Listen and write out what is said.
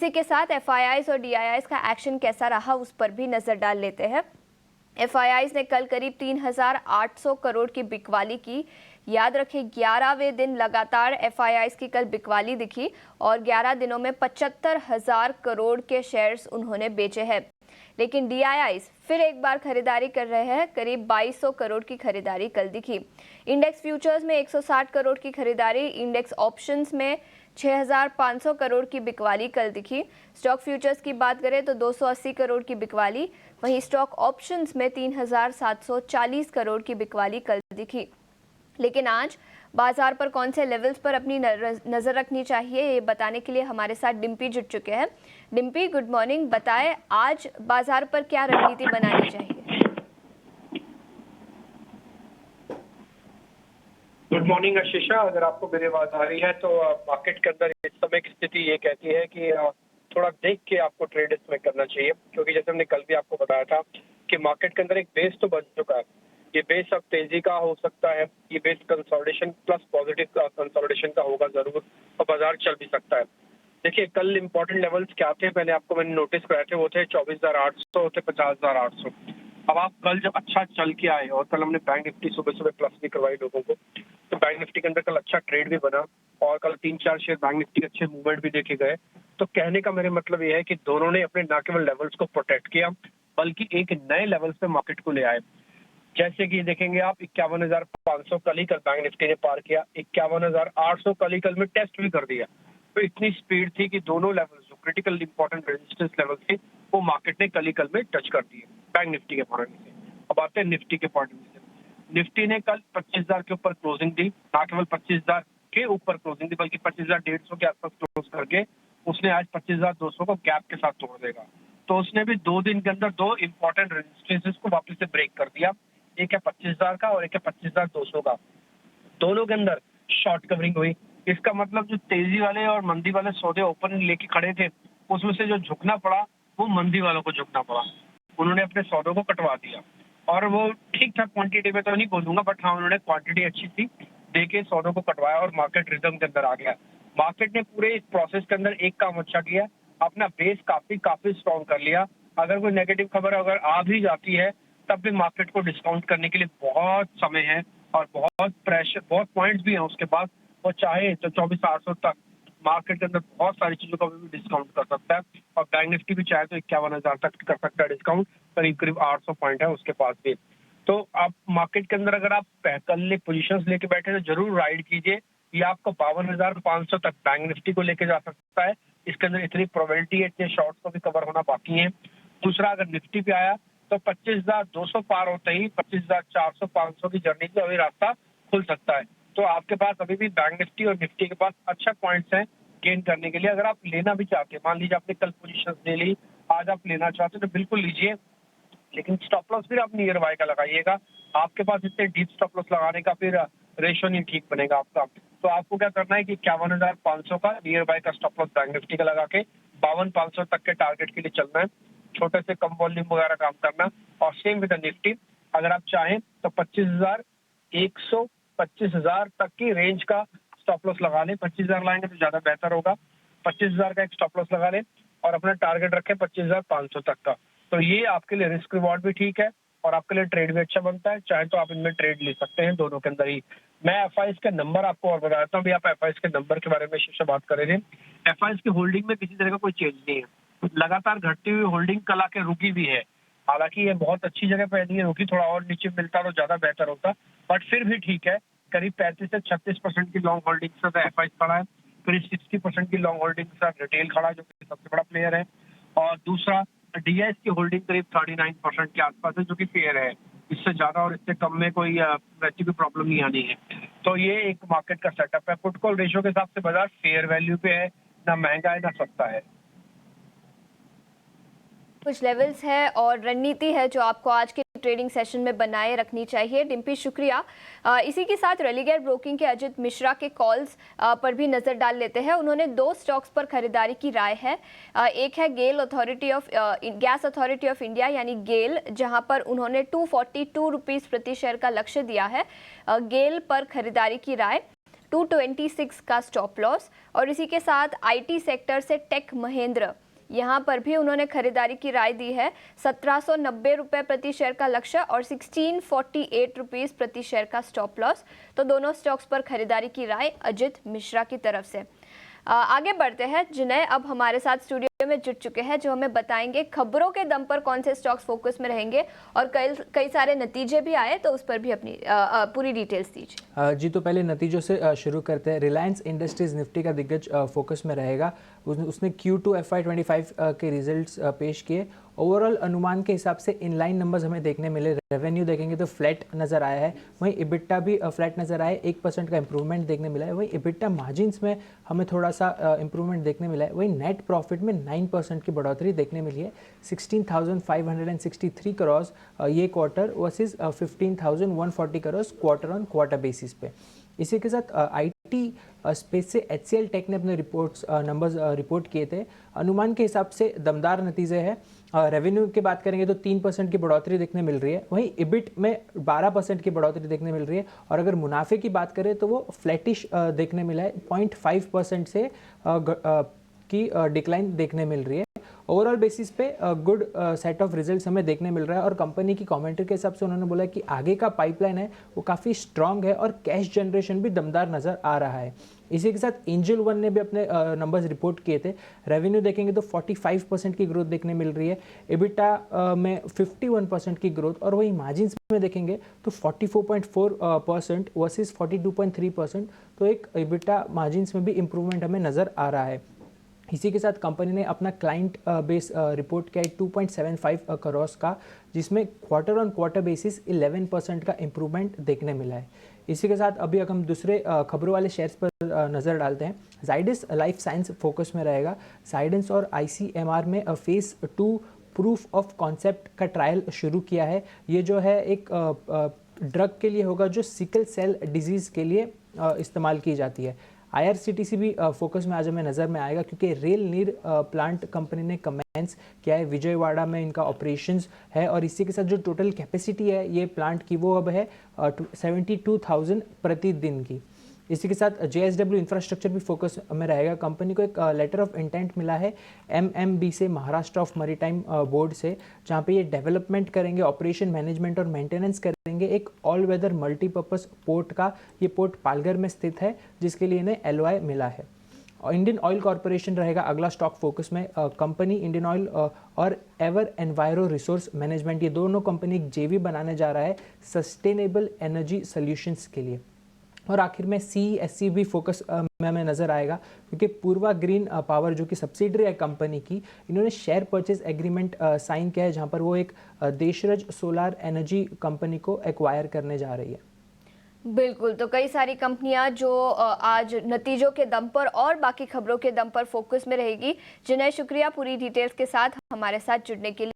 इसी के साथ एफआईआईज और डीआईआईज का एक्शन कैसा रहा उस पर भी नजर डाल लेते हैं। एफआईआईज ने कल करीब 3,800 करोड़ की बिकवाली की। याद रखें 11वें दिन लगातार एफआईआईज की कल बिकवाली दिखी और 11 दिनों में 75,000 करोड़ के शेयर्स उन्होंने बेचे हैं। लेकिन डीआईआईज फिर एक बार खरीदारी कर रहे हैं। करीब 2200 करोड़ की खरीदारी कल दिखी। इंडेक्स फ्यूचर्स में 160 करोड़ की खरीदारी, इंडेक्स ऑप्शंस में 6,500 करोड़ की बिकवाली कल दिखी। स्टॉक फ्यूचर्स की बात करें तो 280 करोड़ की बिकवाली, वहीं स्टॉक ऑप्शंस में 3,740 करोड़ की बिकवाली कल दिखी। लेकिन आज बाजार पर कौन से लेवल्स पर अपनी नजर रखनी चाहिए, ये बताने के लिए हमारे साथ डिम्पी जुट चुके हैं। Dimpy, good morning. बताएं आज बाजार पर क्या रणनीति बनानी चाहिए? गुड मॉर्निंग आशीषा, अगर आपको मेरी आवाज आ रही है तो मार्केट के अंदर इस समय की स्थिति ये कहती है कि थोड़ा देख के आपको ट्रेड इसमें करना चाहिए, क्योंकि जैसे हमने कल भी आपको बताया था कि मार्केट के अंदर एक बेस तो बन चुका है। ये बेस अब तेजी का हो सकता है, ये base consolidation plus positive consolidation का होगा जरूर, और बाजार चल भी सकता है। देखिए कल इंपॉर्टेंट लेवल्स क्या थे, मैंने नोटिस कराए थे, वो थे 24,800 थे 50,800। अब आप कल जब अच्छा चल के आए, और कल हमने बैंक निफ्टी सुबह सुबह प्लस भी करवाई लोगों को, तो बैंक निफ्टी के अंदर कल अच्छा ट्रेड भी बना और कल 3-4 शेयर बैंक निफ्टी के अच्छे मूवमेंट भी देखे गए। तो कहने का मेरे मतलब ये है कि दोनों ने अपने न केवल लेवल्स को प्रोटेक्ट किया, बल्कि एक नए लेवल्स पे मार्केट को ले आए। जैसे कि देखेंगे आप 51,500 कल ही कल बैंक निफ्टी ने पार किया, 51,800 कल ही कल में टेस्ट भी कर दिया। तो इतनी स्पीड थी कि दोनों लेवल्स जो क्रिटिकल इंपॉर्टेंट रेजिस्टेंस लेवल थे वो मार्केट ने कल ही कल में टच कर दिए बैंक निफ्टी के पॉइंट से। अब आते हैं निफ्टी के पॉइंट से। निफ्टी ने कल 25,000 के ऊपर क्लोजिंग दी, ना केवल 25,000 के ऊपर क्लोजिंग दी बल्कि 25,150 के आसपास क्लोज करके उसने आज 25,200 को गैप के साथ तोड़ देगा। तो उसने भी 2 दिन के अंदर 2 इंपॉर्टेंट रेजिस्टेंसेस को वापस से ब्रेक कर दिया, एक है 25,000 का और एक है 25,200 का। दोनों के अंदर शॉर्ट कवरिंग हुई। इसका मतलब जो तेजी वाले और मंदी वाले सौदे ओपन लेके खड़े थे, उसमें से जो झुकना पड़ा वो मंदी वालों को झुकना पड़ा। उन्होंने अपने सौदों को कटवा दिया, और वो ठीक ठाक क्वांटिटी में तो नहीं बोलूंगा, बट हाँ उन्होंने क्वांटिटी अच्छी थी देके सौदों को कटवाया और मार्केट रिदम के अंदर आ गया। मार्केट ने पूरे इस प्रोसेस के अंदर एक काम अच्छा किया, अपना बेस काफी स्ट्रॉन्ग कर लिया। अगर कोई नेगेटिव खबर अगर आ भी जाती है तब भी मार्केट को डिस्काउंट करने के लिए बहुत समय है और बहुत प्रेशर, बहुत पॉइंट्स भी हैं उसके पास। वो चाहे तो 24,800 तक मार्केट के अंदर बहुत सारी चीजों का भी डिस्काउंट कर सकता है, और बैंक निफ्टी भी चाहे तो 51,000 तक कर सकता है डिस्काउंट, करीब 800 पॉइंट है उसके पास भी। तो आप मार्केट के अंदर अगर आप कल पोजीशंस लेके बैठे तो जरूर राइड कीजिए। ये आपको 52,500 तक बैंक निफ्टी को लेके जा सकता है। इसके अंदर इतनी प्रोबेबिलिटी है, इतने शॉर्ट्स को भी कवर होना बाकी है। दूसरा, अगर निफ्टी पे आया तो 25,200 पार होते ही 25,400 500 की जर्नी पे अभी रास्ता खुल सकता है। तो आपके पास अभी भी बैंक निफ्टी और निफ्टी के पास अच्छा पॉइंट्स हैं गेन करने के लिए। अगर आप लेना भी चाहते हैं, मान लीजिए आपने कल पोजीशंस ले ली, आज आप लेना चाहते हैं तो बिल्कुल लीजिए, लेकिन स्टॉप लॉस फिर आप नियर बाय का लगाइएगा। आपके पास इतने डीप स्टॉप लॉस लगाने का फिर रेशो नहीं ठीक बनेगा आपका। तो आपको क्या करना है कि 51,500 का नियर बाय का स्टॉप लॉस बैंक निफ्टी का लगा के 52,500 तक के टारगेट के लिए चलना है, छोटे से कम वॉल्यूम वगैरह काम करना। और सेम विद निफ्टी, अगर आप चाहें तो 25,100 25,000 तक की रेंज का स्टॉप लॉस लगा लें। 25,000 लाएंगे तो ज्यादा बेहतर होगा। 25,000 का एक स्टॉप लॉस लगा लें और अपना टारगेट रखें 25,500 तक का। तो ये आपके लिए रिस्क रिवॉर्ड भी ठीक है और आपके लिए ट्रेड भी अच्छा बनता है। चाहे तो आप इनमें ट्रेड ले सकते हैं दोनों के अंदर ही। मैं एफआईएस के नंबर आपको और बताता हूँ। अभी आप एफआईएस के नंबर के बारे में शीशा बात कर रहे थे। एफआईएस की होल्डिंग में किसी तरह का कोई चेंज नहीं है, लगातार घटती हुई होल्डिंग कल आके रुकी भी है। हालांकि ये बहुत अच्छी जगह पे नहीं है रुकी, थोड़ा और नीचे मिलता तो ज्यादा बेहतर होता, बट फिर भी ठीक है। करीब 35 से 36% की लॉन्ग होल्डिंग के साथ एफआईएस खड़ा है, करीब 60% की लॉन्ग होल्डिंग के साथ रिटेल खड़ा है जो कि सबसे बड़ा प्लेयर है। और दूसरा, डीएस की होल्डिंग करीब 39% के आसपास है जो कि फेयर है। इससे ज्यादा और इससे कम में कोई वैसी भी प्रॉब्लम नहीं आनी है। तो ये एक मार्केट का सेटअप है। पुट कॉल रेशियो के हिसाब से बाजार फेयर वैल्यू पे है, ना महंगा है ना सस्ता है। कुछ लेवल्स है और रणनीति है जो आपको आज के ट्रेडिंग सेशन में बनाए रखनी चाहिए। डिम्पी, शुक्रिया। इसी के साथ रेलिगेयर ब्रोकिंग के अजित मिश्रा के कॉल्स पर भी नजर डाल लेते हैं। उन्होंने 2 स्टॉक्स पर खरीदारी की राय है। एक है गैस अथॉरिटी ऑफ इंडिया यानी गेल, जहां पर उन्होंने 242 रुपीज प्रति शेयर का लक्ष्य दिया है। गेल पर खरीदारी की राय। 226 का स्टॉप लॉस। और इसी के साथ आईटी सेक्टर से टेक महिंद्रा, यहाँ पर भी उन्होंने खरीदारी की राय दी है। 1790 रुपये प्रति शेयर का लक्ष्य और 1648 रुपीज़ प्रति शेयर का स्टॉप लॉस। तो दोनों स्टॉक्स पर खरीदारी की राय अजित मिश्रा की तरफ से। आगे बढ़ते हैं। जिन्हें अब हमारे साथ स्टूडियो में जुट चुके हैं, जो हमें बताएंगे खबरों के दम पर कौन से स्टॉक्स फोकस में रहेंगे और कई सारे नतीजे भी आए, तो उस पर भी अपनी पूरी डिटेल्स दीजिए। जी, तो पहले नतीजों से शुरू करते हैं। रिलायंस इंडस्ट्रीज निफ्टी का दिग्गज फोकस में रहेगा। उसने Q2 FY25 के रिजल्ट्स पेश किए। ओवरऑल अनुमान के हिसाब से इनलाइन नंबर्स हमें देखने मिले। रेवेन्यू देखेंगे तो फ्लैट नज़र आया है, वहीं इबिट्टा भी फ्लैट नज़र आया है, 1% का इंप्रूवमेंट देखने मिला है। वहीं इबिट्टा मार्जिन्स में हमें थोड़ा सा इंप्रूवमेंट देखने मिला है। वहीं नेट प्रॉफिट में 9% की बढ़ोतरी देखने मिली है। 16,563 करोड़ ये quarter versus 15,140 crore quarter on quarter basis पे। इसी के साथ आईटी स्पेस से HCL टेक ने अपने नंबर्स रिपोर्ट किए थे। अनुमान के हिसाब से दमदार नतीजे हैं। रेवेन्यू की बात करेंगे तो 3% की बढ़ोतरी देखने मिल रही है, वहीं इबिट में 12% की बढ़ोतरी देखने मिल रही है। और अगर मुनाफे की बात करें तो वो फ्लैटिश देखने मिला है, 0.5% से की डिक्लाइन देखने मिल रही है। ओवरऑल बेसिस पे गुड सेट ऑफ रिजल्ट्स हमें देखने मिल रहा है। और कंपनी की कमेंट्री के हिसाब से उन्होंने बोला कि आगे का पाइपलाइन है वो काफ़ी स्ट्रांग है और कैश जनरेशन भी दमदार नज़र आ रहा है। इसी के साथ एंजल वन ने भी अपने नंबर्स रिपोर्ट किए थे। रेवेन्यू देखेंगे तो 45% की ग्रोथ देखने मिल रही है, इबिटा में 51% की ग्रोथ, और वही मार्जिन्स में देखेंगे तो 44.4% वर्सेस 42.3%। तो एक इबिटा मार्जिन्स में भी इम्प्रूवमेंट हमें नज़र आ रहा है। इसी के साथ कंपनी ने अपना क्लाइंट बेस रिपोर्ट किया है 2.75 करोड़ का, जिसमें क्वार्टर ऑन क्वार्टर बेसिस 11% का इम्प्रूवमेंट देखने मिला है। इसी के साथ अभी अगर हम दूसरे खबरों वाले शेयर्स पर नज़र डालते हैं, जाइडस लाइफ साइंस फोकस में रहेगा। जाइडस और ICMR में फेज़ 2 प्रूफ ऑफ कॉन्सेप्ट का ट्रायल शुरू किया है। ये जो है एक ड्रग के लिए होगा जो सिकल सेल डिजीज़ के लिए इस्तेमाल की जाती है। IRCTC भी फोकस में आज हमें नज़र में आएगा, क्योंकि रेल नीर प्लांट कंपनी ने कमेंस किया है। विजयवाड़ा में इनका ऑपरेशंस है और इसी के साथ जो टोटल कैपेसिटी है ये प्लांट की वो अब है 72,000 प्रतिदिन की। इसी के साथ JSW इंफ्रास्ट्रक्चर भी फोकस में रहेगा। कंपनी को एक लेटर ऑफ इंटेंट मिला है MMB से, महाराष्ट्र ऑफ मैरीटाइम बोर्ड से, जहाँ पे ये डेवलपमेंट करेंगे, ऑपरेशन मैनेजमेंट और मेंटेनेंस करेंगे एक ऑल वेदर मल्टीपर्पज़ पोर्ट का। ये पोर्ट पालघर में स्थित है, जिसके लिए इन्हें LOI मिला है। और इंडियन ऑयल कॉरपोरेशन रहेगा अगला स्टॉक फोकस में। कंपनी इंडियन ऑयल और एवर एनवायरो रिसोर्स मैनेजमेंट, ये दोनों कंपनी एक JV बनाने जा रहा है सस्टेनेबल एनर्जी सोल्यूशंस के लिए। और आखिर में CESC भी फोकस में हमें नज़र आएगा, क्योंकि पूर्वा ग्रीन पावर जो कि सब्सिडरी है कंपनी की, इन्होंने शेयर परचेज एग्रीमेंट साइन किया है, जहां पर वो एक देशरज सोलार एनर्जी कंपनी को एक्वायर करने जा रही है। बिल्कुल, तो कई सारी कंपनियां जो आज नतीजों के दम पर और बाकी खबरों के दम पर फोकस में रहेगी। जिन्हें शुक्रिया पूरी डिटेल्स के साथ हमारे साथ जुड़ने के लिए।